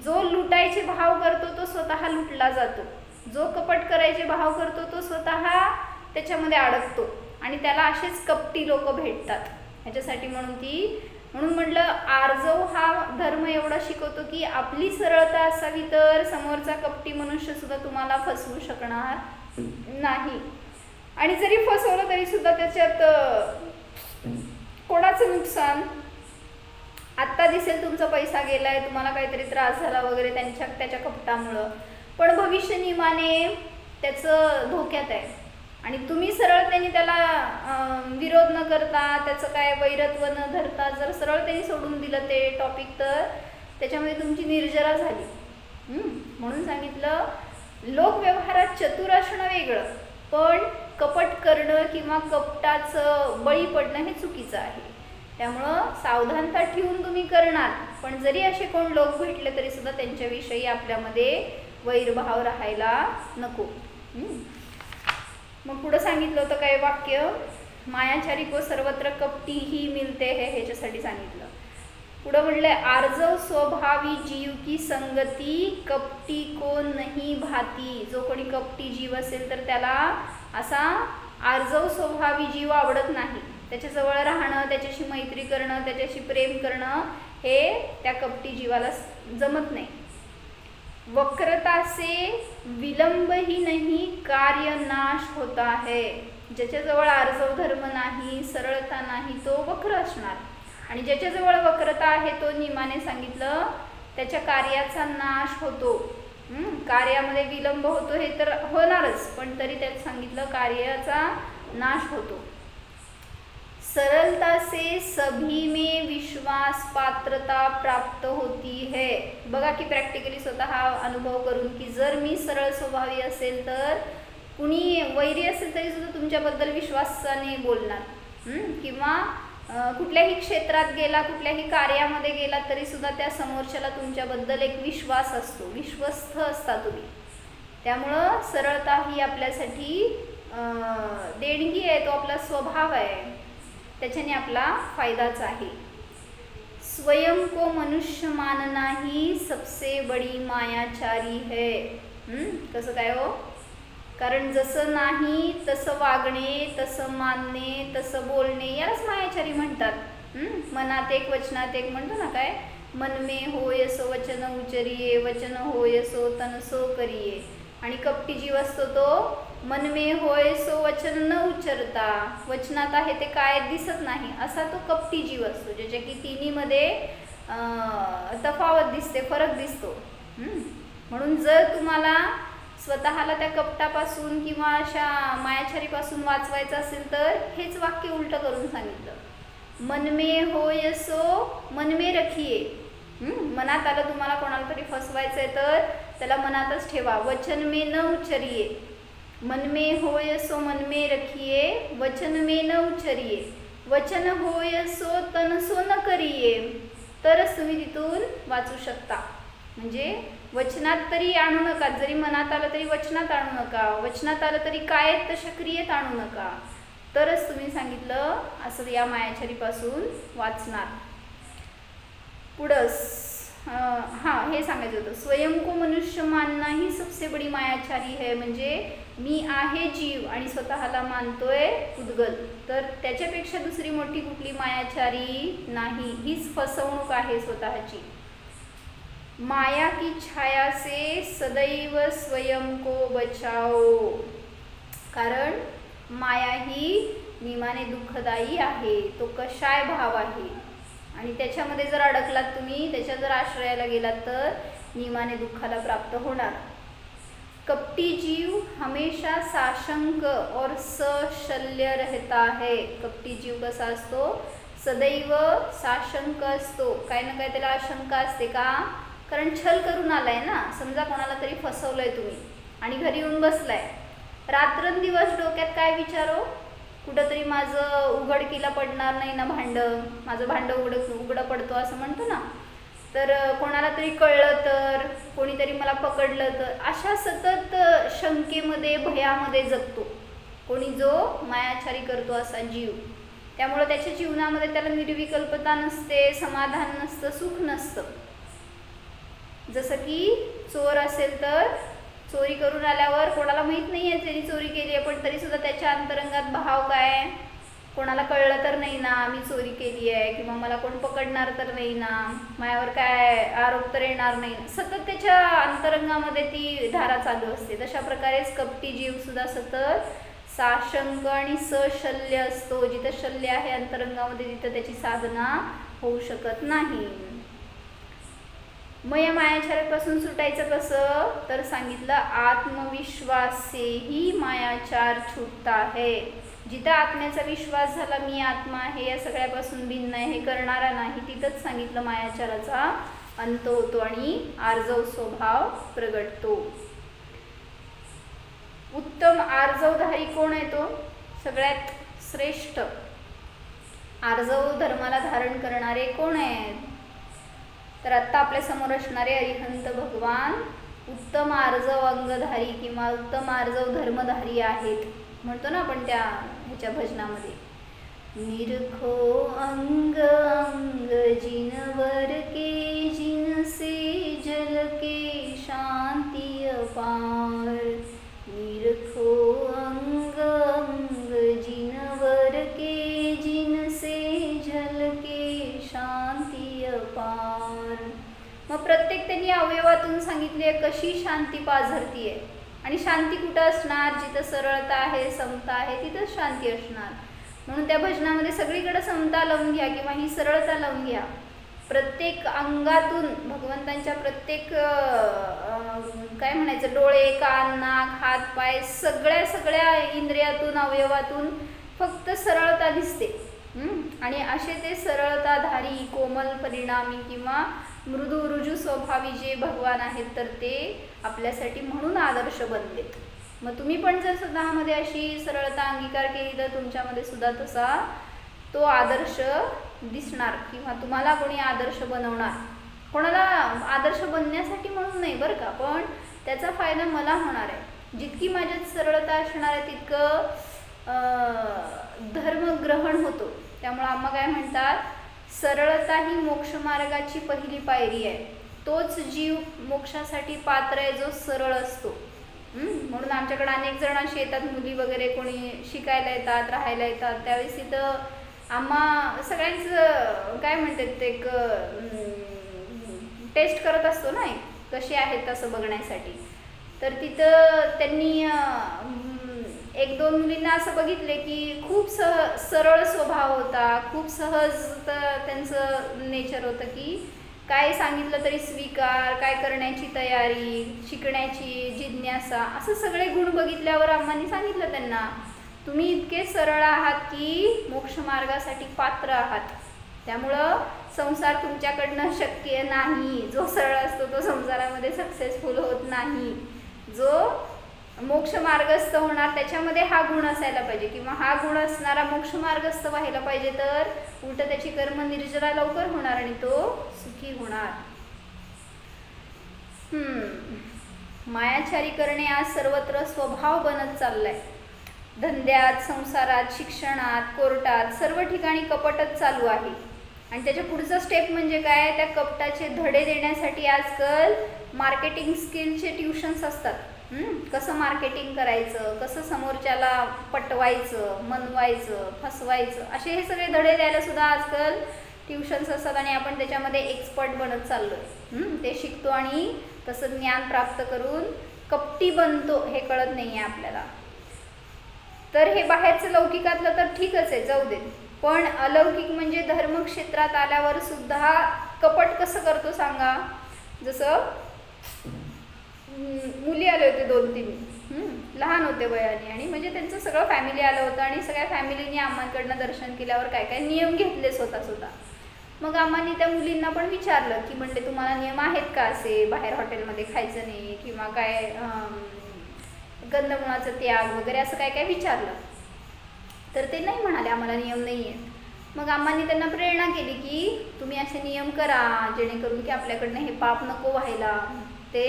जो लुटायचे भाव करतो तो स्वतः लुटला जातो, जो कपट करायचे भाव करतो तो स्वतः त्याच्यामध्ये अडकतो, आणि त्याला असेच कपटी लोक भेटतात. ह्याच्यासाठी म्हणून म्हटलं आर्जव हा धर्म एवढा शिकवतो की आपली सरळता असावी तर समोरचा कपटी मनुष्य सुद्धा तुम्हाला फसवू शकणार नाही. आणि जरी फसवलं तरी सुद्धा त्याच्यात कोणाचं नुकसान, आत्ता दिसेल तुमचा पैसा गेलाय, तुम्हाला काहीतरी त्रास झाला वगैरे त्याच्या कपटामुळं, पण भविष्य नियमाने त्याचं धोक्यात आहे. आणि तुम्ही सरळतेने त्याला विरोध न करता, त्याचं काय वैरत्व न धरता जर सरळतेने सोडून दिलं ते टॉपिक, तर त्याच्यामध्ये तुमची निर्जरा झाली. म्हणून सांगितलं लोकव्यवहारात चतुर असणं वेगळं, पण कपट करणं किंवा कपटाचं बळी पडणं हे चुकीचं आहे. त्यामुळं सावधानता ठेवून तुम्ही करणार, पण जरी असे कोण लोक भेटले तरी सुद्धा त्यांच्याविषयी आपल्यामध्ये वैरभाव राहायला नको. मग पुढं सांगितलं होतं काय वाक्य, मायाचारी को सर्वत्र कपटी ही मिलते है, ह्याच्यासाठी सांगितलं. पुढं म्हणलंय आर्जव स्वभावी जीव की संगती कपटी को नाही भाती. जो कोणी कपटी जीव असेल तर त्याला असा आर्जव स्वभावी जीव आवडत नाही. त्याच्याजवळ राहणं, त्याच्याशी मैत्री करणं, त्याच्याशी प्रेम करणं हे त्या कपटी जीवाला जमत नाही. वक्रता से विलंब ही नहीं कार्य नाश होता है. ज्याच्याजवळ आर्जव धर्म नाही, सरळता नाही, तो वक्र असणार. आणि ज्याच्याजवळ वक्रता आहे तो नियमाने सांगितलं त्याच्या कार्याचा नाश होतो. कार्यामध्ये विलंब होतो हे तर होणारच, पण तरी त्यात सांगितलं कार्याचा नाश होतो. सरलता से सभी में विश्वास पात्रता प्राप्त होती है. बघा की प्रॅक्टिकली स्वतः अनुभव करून की जर मी सरळ स्वभावी असेल तर कुणी वैरी असेल तरी सुद्धा तुमच्याबद्दल विश्वासाने बोलणार. किंवा कुठल्याही क्षेत्रात गेला, कुठल्याही कार्यामध्ये गेला तरी सुद्धा त्या समोरच्याला तुमच्याबद्दल एक विश्वास असतो, विश्वस्त असता तुम्ही. त्यामुळं सरळता ही आपल्यासाठी देणगी आहे, तो आपला स्वभाव आहे, त्याच्याने आपला फायदाच आहे. स्वयं को मनुष्य मानना ही सबसे बड़ी मायाचारी है। कसं काय हो? कारण जसं नाही तसं वागणे, तसं मानणे, तसं बोलणे यालाच मायाचारी म्हणतात। मनात एक वचनात एक म्हणतो ना, काय मन में होय सो वचन उचरिये, वचन होय सो तन सो करिये। आणि कपटी जीव असतो तो मन में होय सो वचन न उच्चरता, वचनात आहे ते काय दिसत नाही असा तो कपटी जीव असतो, ज्याच्या की तिन्हीमध्ये तफावत दिसते, फरक दिसतो। म्हणून जर तुम्हाला स्वतःला त्या कपटापासून किंवा अशा मायाचारीपासून वाचवायचं असेल तर हेच वाक्य उलट करून सांगितलं, मन में होय सो मन में रखिये। मनात आलं तुम्हाला कोणाला तरी फसवायचं आहे तर त्याला मनातच ठेवा, वचन में न उच्चरिये। मन में होय सो मन में रखिये, वचन में न उच्चरिये, वचन होय सो तन सो न करिये, तरच तुम्ही तिथून वाचू शकता। म्हणजे वचनात तरी आणू नका, जरी मनात आलं तरी वचनात आणू नका, वचनात आलं तरी कायेत तशा क्रियेत आणू नका, तरच तुम्ही सांगितलं असं या मायाचारीपासून वाचणार। पुढं हे सांगायचं होतं, स्वयं को मनुष्य मानना ही सबसे बड़ी मायाचारी है। म्हणजे मी आहे जीव आणि स्वतःला मानतोय उद्गल, तर त्याच्यापेक्षा दुसरी मोठी कुठली मायाचारी नाही, हीच फसवणूक आहे स्वतःची। माया की छाया से सदैव स्वयं को बचाओ। कारण माया ही नियमाने दुःखदायी आहे, तो कषाय भाव आहे आणि त्याच्यामध्ये जर अडकलात तुम्ही, त्याच्या जर आश्रयाला गेलात तर नियमाने दुःखाला प्राप्त होणार। कपटी जीव हमेशा साशंक और सशल्य रहता है। कपटी जीव कसा असतो? सदैव साशंक असतो, काही ना काही त्याला आशंका असते का? कारण छल करून आलाय ना, समजा कोणाला तरी फसवलंय तुम्ही आणि घरी येऊन बसलाय, रात्रंदिवस डोक्यात काय विचारो, कुठंतरी माझं उघडकीला पडणार नाही ना भांडं, माझं भांडं उघडं पडतो असं म्हणतो ना, तर कोणाला तरी कळलं तर, कोणीतरी मला पकडलं तर, अशा सतत शंकेमध्ये भयामध्ये जगतो कोणी जो मायाचारी करतो असा जीव। त्यामुळे त्याच्या जीवनामध्ये त्याला निर्विकल्पता नसते, समाधान नसतं, सुख नसतं। जसं की चोर असेल तर चोरी करून आल्यावर कोणाला माहीत नाही आहे त्याने चोरी केली आहे, पण तरीसुद्धा त्याच्या अंतरंगात भाव काय, कोणाला कळलं तर नाही ना मी चोरी केली आहे, किंवा मला कोण पकडणार तर नाही ना, माझ्यावर काय आरोप तर येणार नाही, सतत त्याच्या अंतरंगामध्ये ती धारा चालू असते। तशा प्रकारेच कपटी जीवसुद्धा सतत साशंक आणि सशल्य असतो, जिथं शल्य आहे अंतरंगामध्ये तिथं त्याची साधना होऊ शकत नाही। मग या मायाचारापासून सुटायचं कसं तर सांगितलं, आत्मविश्वास से ही मायाचार छूटता है। जिथं आत्म्याचा विश्वास झाला, मी आत्मा आहे, या सगळ्यापासून भिन्न आहे, हे करणारा नाही, तिथंच सांगितलं मायाचाराचा अंत होतो आणि आर्जव स्वभाव प्रगटतो। उत्तम आर्जवधारी कोण आहे? तो सगळ्यात श्रेष्ठ आर्जव धर्माला धारण करणारे कोण आहेत? तर आत्ता आपल्या समोर असणारे अरिहंत भगवान उत्तम आर्जव अंगधारी किंवा उत्तम आर्जव धर्मधारी आहेत, म्हणतो ना आपण त्या ह्याच्या भजनामध्ये, निरखो अंग अंग जिनवर के जिनसे जल के शांति अपार। निरखो अंग अंग जिनवर के जिनसे जल के शांति अपार। मग प्रत्येक त्यांनी अवयवातून सांगितले कशी शांती पाझरतीये, आणि शांती कुठं असणार? जिथं सरळता आहे, समता आहे, तिथंच शांती असणार। म्हणून त्या भजनामध्ये सगळीकडे समता लावून घ्या किंवा ही सरळता लावून घ्या। प्रत्येक अंगातून भगवंतांच्या प्रत्येक काय म्हणायचं, डोळे, कान, नाक, हात, पाय, सगळ्या इंद्रियातून अवयवातून फक्त सरळता दिसते। आणि असे ते सरळताधारी, कोमल परिणामी किंवा मृदू रुजू स्वभावी जे भगवान आहेत, तर ते आपल्यासाठी म्हणून आदर्श बनलेत। मग तुम्ही पण जर स्वतःमध्ये अशी सरळता अंगीकार केली तर तुमच्यामध्ये सुद्धा तसा तो आदर्श दिसणार, किंवा तुम्हाला कोणी आदर्श बनवणार। कोणाला आदर्श बनण्यासाठी म्हणून नाही बरं का, पण त्याचा फायदा मला होणार आहे। जितकी माझ्यात सरळता असणार आहे तितकं धर्मग्रहण होतो। त्यामुळे आम्हा काय म्हणतात, सरळता ही मोक्षमार्गाची पहिली पायरी आहे. तोच जीव मोक्षासाठी पात्र आहे जो सरळ असतो. म्हणून आमच्याकडे अनेक जण असे येतात, मुली वगैरे कोणी शिकायला येतात, राहायला येतात, त्यावेळेस तिथं आम्हा सगळ्यांचं काय म्हणतात ते एक टेस्ट करत असतो ना, कसे आहेत तसं बघण्यासाठी. तर तिथं त्यांनी एक दोन मुलींना असं बघितले की खूप सरळ स्वभाव होता, खूप सहज त्यांचं नेचर होतं की काय सांगितलं तरी स्वीकार, काय करण्याची तयारी, शिकण्याची जिज्ञासा, असं सगळे गुण बघितल्यावर आम्हांनी सांगितलं त्यांना, तुम्ही इतके सरळ आहात की मोक्षमार्गासाठी पात्र आहात, त्यामुळं संसार तुमच्याकडनं शक्य नाही. जो सरळ असतो तो संसारामध्ये सक्सेसफुल होत नाही. जो मोक्षमार्गस्थ होणार त्याच्यामध्ये हा गुण असायला पाहिजे, किंवा हा गुण असणारा मोक्षमार्गस्थ व्हायला पाहिजे, तर उलट त्याची कर्म निर्जरा लवकर होणार आणि तो सुखी होणार. मायाचारी करणे आज सर्वत्र स्वभाव बनत चाललाय. धंद्यात, संसारात, शिक्षणात, कोर्टात, सर्व ठिकाणी कपटच चालू आहे. आणि त्याच्या पुढचा स्टेप म्हणजे काय, त्या कपटाचे धडे देण्यासाठी आजकाल मार्केटिंग स्किलचे ट्युशन्स असतात. कसं मार्केटिंग करायचं, कसं समोरच्याला पटवायचं, मनवायचं, फसवायचं, असे हे सगळे धडे द्यायला सुद्धा आजकाल ट्युशन्स असतात. आणि आपण त्याच्यामध्ये एक्सपर्ट बनत चाललोय. ते शिकतो आणि तसं ज्ञान प्राप्त करून कपटी बनतो, हे कळत नाही आहे आपल्याला. तर हे बाहेरचं लौकिकातलं तर ठीकच आहे, जाऊ दे. पण अलौकिक म्हणजे धर्मक्षेत्रात आल्यावर सुद्धा कपट कसं करतो सांगा. जसं मुली आले होते 2-3, लहान होते वयाने, आणि म्हणजे त्यांचं सगळं फॅमिली आलं होतं आणि सगळ्या फॅमिलीने आम्हाकडनं दर्शन केल्यावर काय काय नियम घेतले स्वतः. मग आम्हाने त्या मुलींना पण विचारलं की म्हणले तुम्हाला नियम आहेत का असे, बाहेर हॉटेलमध्ये खायचं नाही किंवा काय गंधगुणाचं त्याग वगैरे असं काय काय विचारलं. तर ते नाही म्हणाले आम्हाला नियम नाही आहेत. मग आम्हाने त्यांना प्रेरणा केली की तुम्ही असे नियम करा जेणेकरून की आपल्याकडनं हे पाप नको व्हायला. ते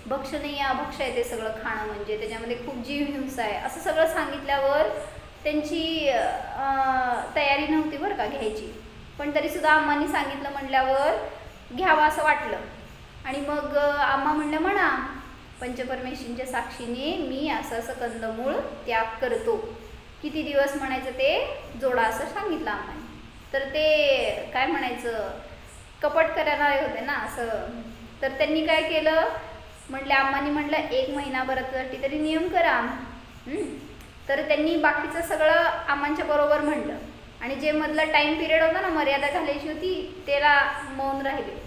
भक्ष नाही अभक्ष आहे ते सगळं खाणं, म्हणजे त्याच्यामध्ये खूप जीव हिंसा आहे, असं सगळं सांगितल्यावर त्यांची तयारी नव्हती बरं का घ्यायची. पण तरीसुद्धा आम्हाने सांगितलं म्हटल्यावर घ्यावं असं वाटलं. आणि मग आम्हा म्हणलं म्हणा पंचपरमेश्वरींच्या साक्षीने मी असं असं कंदमूळ त्याग करतो. किती दिवस म्हणायचं ते जोडा असं सांगितलं आम्हाला. तर ते काय म्हणायचं कपट करणारे होते ना असं. तर त्यांनी काय केलं म्हटलं आम्हाने म्हटलं 1 महिनाभरासाठी तरी नियम करा. तर त्यांनी बाकीचं सगळं आम्हाच्या बरोबर म्हटलं. आणि जे मधला टाईम पिरियड होता ना, मर्यादा घालायची होती, त्याला मौन राहिले.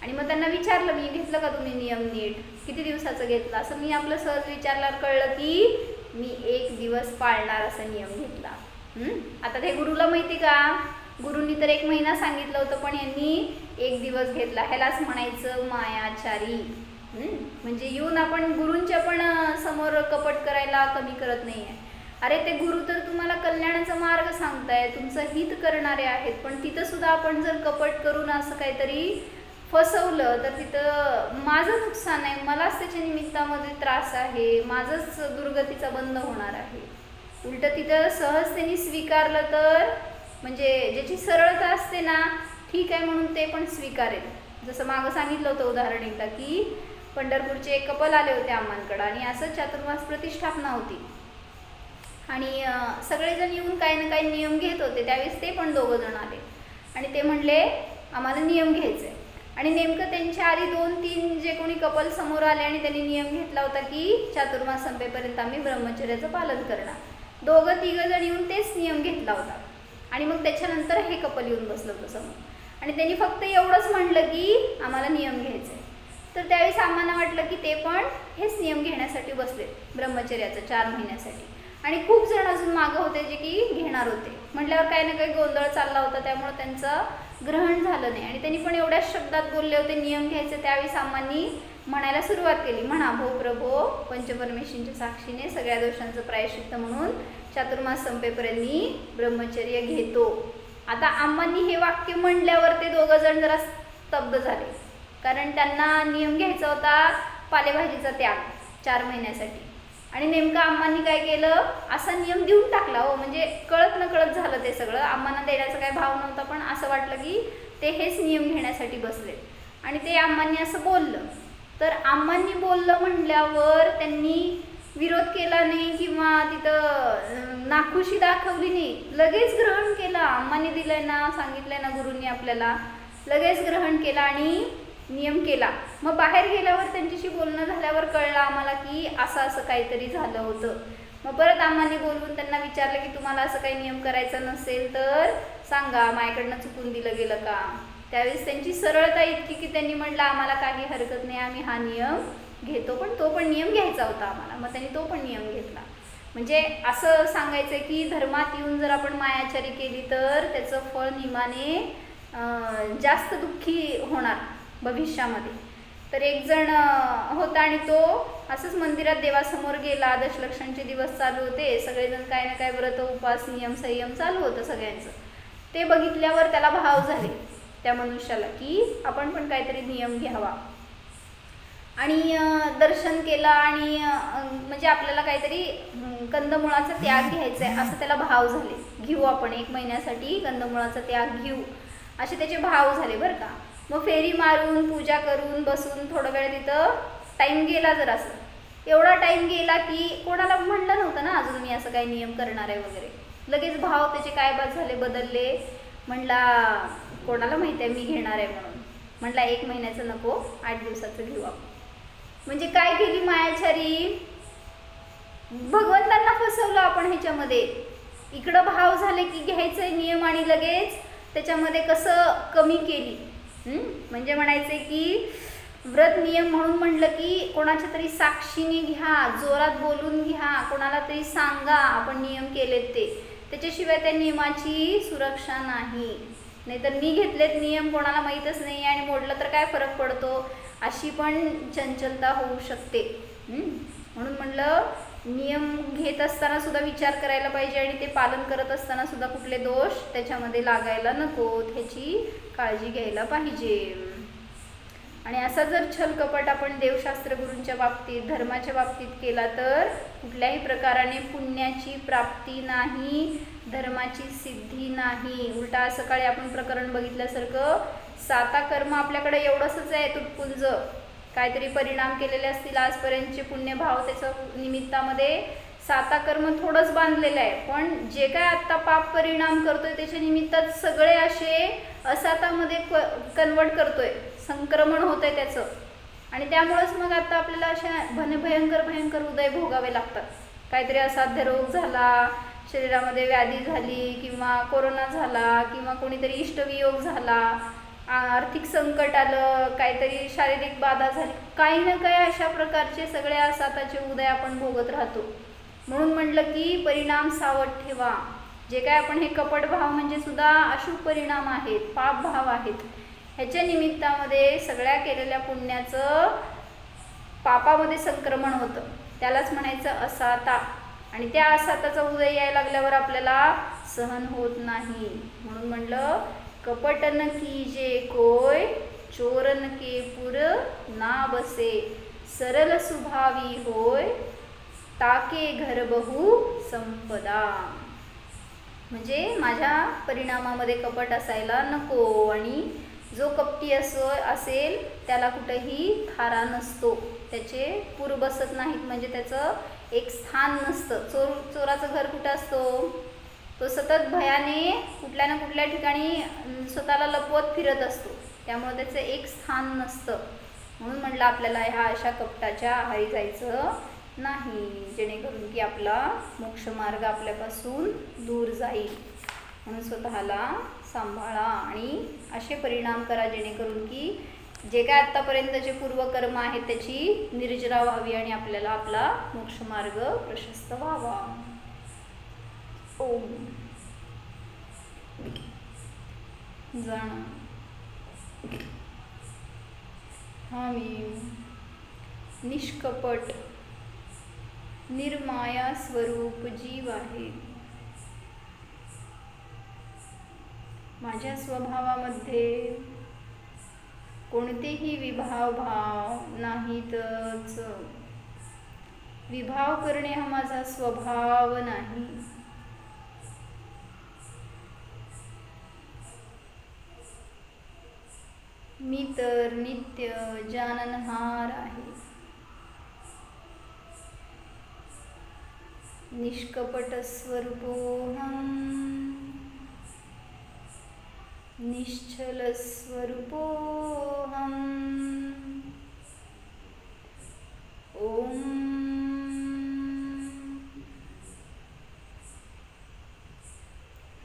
आणि मग त्यांना विचारलं मी घेतलं का तुम्ही नियम नीट, किती दिवसाचं घेतलं, असं मी आपलं सहज विचारल्यावर कळलं की मी 1 दिवस पाळणार असा नियम घेतला. आता ते गुरुला माहिती का, गुरुंनी तर 1 महिना सांगितलं होतं पण यांनी 1 दिवस घेतला. ह्यालाच म्हणायचं मायाचारी. म्हणजे येऊन आपण गुरूंच्या पण समोर कपट करायला कमी करत नाही आहे. अरे ते गुरु तर तुम्हाला कल्याणाचा मार्ग सांगताय, तुमचं हित करणारे आहेत, पण तिथं सुद्धा आपण जर कपट करून असं काहीतरी फसवलं तर तिथं माझं नुकसान आहे, मलाच त्याच्या निमित्तामध्ये त्रास आहे, माझंच दुर्गतीचा बंद होणार आहे. उलट तिथं सहज त्यांनी स्वीकारलं तर म्हणजे ज्याची सरळता असते ना, ठीक आहे म्हणून ते पण स्वीकारेल. जसं मागं सांगितलं होतं उदाहरण एकदा की पंढरपूरचे एक कपल आले होते आम्हांकडं आणि असंच चातुर्मास प्रतिष्ठापना होती आणि सगळेजण येऊन काही ना काही नियम घेत होते. त्यावेळेस ते पण 2 जण आले आणि ते म्हणले आम्हाला नियम घ्यायचे. आणि नेमकं त्यांच्या आधी 2-3 जे कोणी कपल समोर आले आणि त्यांनी नियम घेतला होता की चातुर्मास संपेपर्यंत आम्ही ब्रह्मचर्याचं पालन करणार. 2-3 जण येऊन तेच नियम घेतला होता. आणि मग त्याच्यानंतर हे कपल येऊन बसलं होतं समोर आणि त्यांनी फक्त एवढंच म्हटलं की आम्हाला नियम घ्यायचे. तर त्यावेळेस आम्हाला वाटलं की ते पण हेच नियम घेण्यासाठी बसले ब्रह्मचर्याचं 4 महिन्यासाठी. आणि खूप जण अजून मागं होते जे की घेणार होते. म्हटल्यावर काही ना काही गोंधळ चालला होता, त्यामुळे त्यांचं ग्रहण झालं नाही. आणि त्यांनी पण एवढ्याच शब्दात बोलले होते नियम घ्यायचे. त्यावेळेस आम्हांनी म्हणायला सुरुवात केली म्हणा भो प्रभो पंचपरमेश्वरींच्या साक्षीने सगळ्या दोषांचं प्रायश्चित्त म्हणून चातुर्मास संपेपर्यंत मी ब्रह्मचर्य घेतो. आता आम्हांनी हे वाक्य म्हणल्यावर ते 2 जण जरा स्तब्ध झाले, कारण त्यांना नियम घ्यायचा होता पालेभाजीचा त्याग 4 महिन्यासाठी. आणि नेमकं अम्मांनी काय केलं, असा नियम देऊन टाकला हो, म्हणजे कळत न कळत झालं ते सगळं. अम्मांना देण्याचा काही भाव नव्हता, पण असं वाटलं की ते हेच नियम घेण्यासाठी बसले आणि ते अम्मांनी असं बोललं. तर अम्मांनी बोललं म्हटल्यावर त्यांनी विरोध केला नाही किंवा तिथं नाखुशी दाखवली नाही, लगेच ग्रहण केला. अम्मांनी दिलंय ना, सांगितलंय ना गुरूंनी आपल्याला, लगेच ग्रहण केला आणि नियम केला. मग बाहेर गेल्यावर त्यांच्याशी बोलणं झाल्यावर कळलं आम्हाला की असं असं काहीतरी झालं होतं. मग परत अम्मांनी बोलवून त्यांना विचारलं की तुम्हाला असं काही नियम करायचा नसेल तर सांगा, माझ्याकडनं चुकून दिलं गेलं का. त्यावेळेस त्यांची सरळता इतकी की त्यांनी म्हटलं आम्हाला काही हरकत नाही, आम्ही हा नियम घेतो, पण तो पण नियम घ्यायचा होता आम्हाला. मग त्यांनी तो पण नियम घेतला. म्हणजे असं सांगायचं की धर्मात येऊन जर आपण मायाचारी केली तर त्याचं फळ नियमाने जास्त दुःखी होणार भविष्यामध्ये. तर एक जण होता आणि तो असंच मंदिरात देवासमोर गेला. दशलक्षांचे दिवस चालू होते, सगळेजण काय ना काय व्रत उपास नियम संयम चालू होतं सगळ्यांचं. ते बघितल्यावर त्याला भाव झाले त्या मनुष्याला की आपण पण काहीतरी नियम घ्यावा आणि दर्शन केलं आणि म्हणजे आपल्याला काहीतरी कंदमुळाचा त्याग घ्यायचा आहे असं त्याला भाव झाले. घेऊ आपण 1 महिन्यासाठी कंदमुळाचा त्याग घेऊ असे त्याचे भाव झाले बरं का. मग फेरी मारून पूजा करून बसून थोडं वेळ तिथं टाईम गेला. जर असं एवढा टाईम गेला की कोणाला म्हणलं नव्हतं ना अजून मी असं काही नियम करणार आहे वगैरे. लगेच भाव त्याचे काय झाले, बदलले. म्हणला कोणाला माहिती आहे मी घेणार आहे म्हणून. म्हटला 1 महिन्याचं नको, 8 दिवसाचं घेऊ आपण. म्हणजे काय केली मायाचारी, भगवंतांना फसवलं आपण ह्याच्यामध्ये. इकडं भाव झाले की घ्यायचंय नियम आणि लगेच त्याच्यामध्ये कसं कमी केली. म्हणजे म्हणायचंय की व्रत नियम म्हणून म्हटलं की कोणाच्या तरी साक्षीने घ्या, जोरात बोलून घ्या, कोणाला तरी सांगा आपण नियम केलेत ते, त्याच्याशिवाय त्या नियमाची सुरक्षा नाही. नाहीतर मी घेतलेत नियम कोणाला माहीतच नाही आणि मोडलं तर काय फरक पडतो, अशी पण चंचलता होऊ शकते. म्हणून म्हणलं नियम घेत असताना सुद्धा विचार करायला पाहिजे आणि ते पालन करत असताना सुद्धा कुठले दोष त्याच्यामध्ये लागायला नकोत ह्याची काळजी घ्यायला पाहिजे. आणि असा जर छल कपट आपण देवशास्त्र गुरूंच्या बाबतीत धर्माच्या बाबतीत केला तर कुठल्याही प्रकाराने पुण्याची प्राप्ती नाही, धर्माची सिद्धी नाही. उलटा सकाळी आपण प्रकरण बघितल्यासारखं 7 कर्म आपल्याकडे एवढंच आहे तुटपुंज, काहीतरी परिणाम केलेले असतील आजपर्यंतचे पुण्यभाव, त्याच्या निमित्तामध्ये 7 कर्म थोडंच बांधलेलं आहे. पण जे काय आत्ता पाप परिणाम करतोय त्याच्या निमित्तात सगळे असे असातामध्ये कन्वर्ट करतोय, संक्रमण होतंय त्याचं. आणि त्यामुळेच मग आता आपल्याला अशा भयंकर उदय भोगावे लागतात. काहीतरी असाध्य रोग झाला, शरीरामध्ये व्याधी झाली किंवा कोरोना झाला किंवा कोणीतरी इष्टवियोग झाला, आर्थिक संकट आलं, काहीतरी शारीरिक बाधा झाली, काही ना काही अशा प्रकारचे सगळे असाताचे उदय आपण भोगत राहतो. म्हणून म्हटलं की परिणाम सावध ठेवा. जे काय आपण हे कपट भाव म्हणजे सुद्धा अशुभ परिणाम आहेत, पाप भाव आहेत. ह्याच्या निमित्तामध्ये सगळ्या केलेल्या पुण्याचं पापामध्ये संक्रमण होतं, त्यालाच म्हणायचं असाता. आणि त्या असाताचा उदय यायला लागल्यावर आपल्याला सहन होत नाही. म्हणून म्हणलं कपटन कीजे कोय, चोरन के पुर ना बसे, सरल सुभावी होय, ताके घर बहु संपदा. म्हणजे माझ्या परिणामामध्ये कपट असायला नको आणि जो कपटी असेल त्याला कुठेही थारा नसतो, त्याचे पूर बसत नाहीत, म्हणजे त्याचं एक स्थान नसतं. चोराचं घर कुठं असतो, तो सतत भयाने कुठल्या ना कुठल्या ठिकाणी स्वतःला लपवत फिरत असतो, त्यामुळे त्याचं एक स्थान नसतं. म्हणून म्हटलं आपल्याला ह्या अशा कपटाच्या आहारी जायचं नाही, जेणेकरून की आपला मोक्षमार्ग आपल्यापासून दूर जाईल. म्हणून स्वतःला सांभाळा आणि असे परिणाम करा जेणेकरून की जे काय आत्तापर्यंतचे पूर्वकर्म आहेत त्याची निर्जरा व्हावी आणि आपल्याला आपला मोक्षमार्ग प्रशस्त व्हावा. ओम जाण हा मी निष्कपट निर्माया स्वरूप जीव आहे. माझ्या स्वभावामध्ये कोणतेही विभाव भाव नाहीतच. विभाव करणे हा माझा स्वभाव नाही. मी तर नित्य जाननहार आहे. निष्कपट स्वरूपोऽहम्, निश्चल स्वरूपोऽहम्. ओम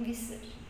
विसर्जन.